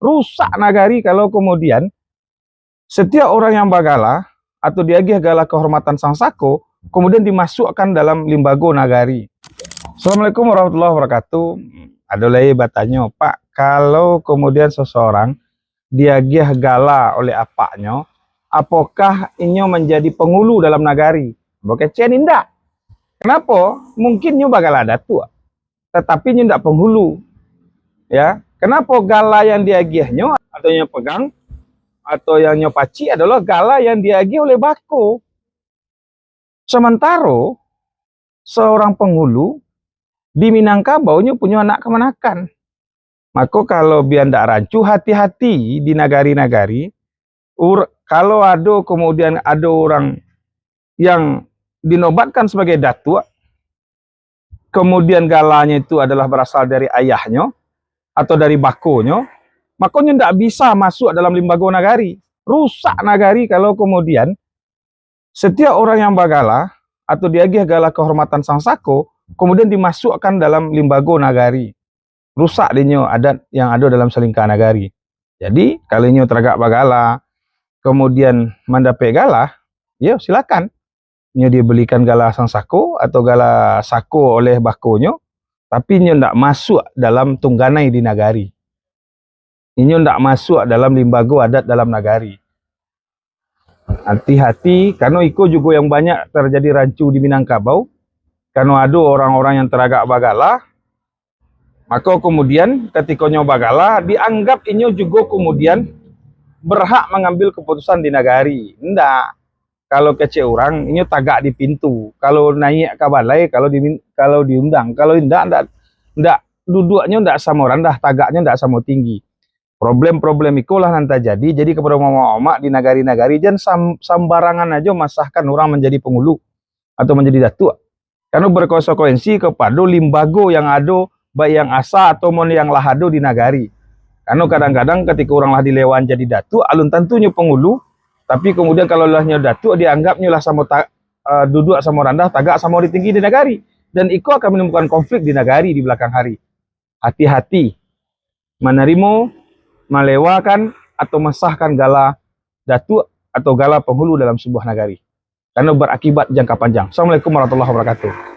Rusak nagari kalau kemudian setiap orang yang bagala atau diagih gala kehormatan sang sako kemudian dimasukkan dalam limbago nagari. Assalamualaikum warahmatullahi wabarakatuh. Ada lagi bertanya, Pak, kalau kemudian seseorang diagih gala oleh apaknya, apakah inyo menjadi penghulu dalam nagari? Bukan indah. Kenapa? Mungkin nyo bagala datu, tetapi nyo ndak penghulu. Ya, kenapa gala yang diagihnya atau yang pegang atau yang nyopaci adalah gala yang diagih oleh bako. Sementara seorang penghulu di Minangkabau punya anak kemanakan. Maka kalau biar ndak rancu, hati-hati di nagari-nagari. Kalau ada kemudian ada orang yang dinobatkan sebagai datuk, kemudian galanya itu adalah berasal dari ayahnya atau dari bakonya, makanya tidak bisa masuk dalam limbago nagari. Rusak nagari kalau kemudian setiap orang yang bagala atau diagih gala kehormatan sang sako kemudian dimasukkan dalam limbago nagari. Rusak dinyo adat yang ada dalam selingkah nagari. Jadi kalau inyo teragak bagala kemudian mendapat gala, ya silakan. Inyo dibelikan gala sang sako atau gala sako oleh bakonyo, tapi inyo tidak masuk dalam tungganai di nagari. Inyo tidak masuk dalam limbago adat dalam nagari. Hati-hati, karena iko juga yang banyak terjadi rancu di Minangkabau. Karena ada orang-orang yang teragak bagala, maka kemudian ketika inyo bagala, dianggap inyo juga kemudian berhak mengambil keputusan di nagari. Tidak. Kalau kecil orang, inyo tagak di pintu. Kalau naik ke balai, kalau diundang. Kalau tidak, duduknya tidak sama rendah, tagaknya tidak sama tinggi. Problem-problem itulah nanti jadi. Jadi kepada mama-mama di nagari-nagari, jangan sembarangan aja masahkan orang menjadi penghulu atau menjadi datuk. Karena berkonsekuensi kepada limbago yang ada, baik yang asa atau yang lahado di nagari. Karena kadang-kadang ketika orang lah dilewan jadi datuk, alun tentunya penghulu, tapi kemudian kalau lahnya datuk, dianggapnya lah sama duduk sama rendah, tagak sama di tinggi di nagari. Dan itu akan menimbulkan konflik di nagari di belakang hari. Hati-hati menerima, melewakan atau mesahkan gala datuk atau gala penghulu dalam sebuah nagari. Karena berakibat jangka panjang. Assalamualaikum warahmatullahi wabarakatuh.